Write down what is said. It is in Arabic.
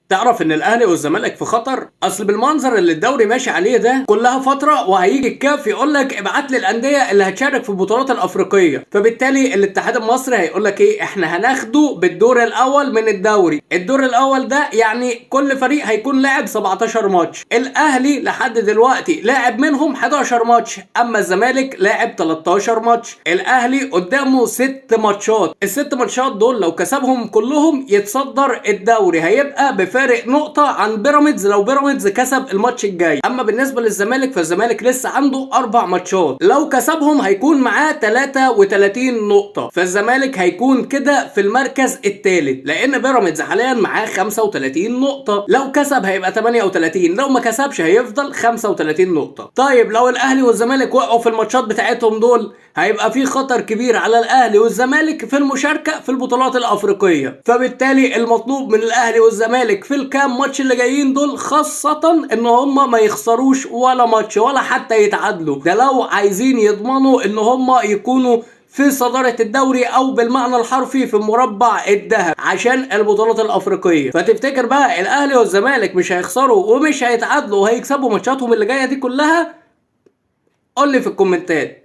تعرف ان الاهلي والزمالك في خطر؟ اصل بالمنظر اللي الدوري ماشي عليه ده كلها فتره وهيجي الكاف يقول لك ابعت لي الانديه اللي هتشارك في البطولات الافريقيه، فبالتالي الاتحاد المصري هيقول لك ايه، احنا هناخده بالدور الاول من الدوري. الدور الاول ده يعني كل فريق هيكون لاعب 17 ماتش، الاهلي لحد دلوقتي لاعب منهم 11 ماتش، اما الزمالك لاعب 13 ماتش. الاهلي قدامه 6 ماتشات، الست ماتشات دول لو كسبهم كلهم يتصدر الدوري، هيبقى بفارق نقطة عن بيراميدز لو بيراميدز كسب الماتش الجاي. اما بالنسبة للزمالك فالزمالك لسه عنده 4 ماتشات، لو كسبهم هيكون معاه 33 نقطة، فالزمالك هيكون كده في المركز الثالث، لان بيراميدز حاليا معاه 35 نقطة، لو كسب هيبقى 38، لو ما كسبش هيفضل 35 نقطة. طيب لو الاهلي والزمالك وقعوا في الماتشات بتاعتهم دول هيبقى في خطر كبير على الاهلي والزمالك في المشاركة في البطولات الافريقية، فبالتالي المطلوب من الاهلي والزمالك في الكام ماتش اللي جايين دول خاصة ان هم ما يخسروش ولا ماتش ولا حتى يتعادلوا، ده لو عايزين يضمنوا ان هم يكونوا في صدارة الدوري او بالمعنى الحرفي في مربع الذهب عشان البطولات الافريقية. فتفتكر بقى الاهلي والزمالك مش هيخسروا ومش هيتعادلوا وهيكسبوا ماتشاتهم اللي جاية دي كلها؟ قول لي في الكومنتات.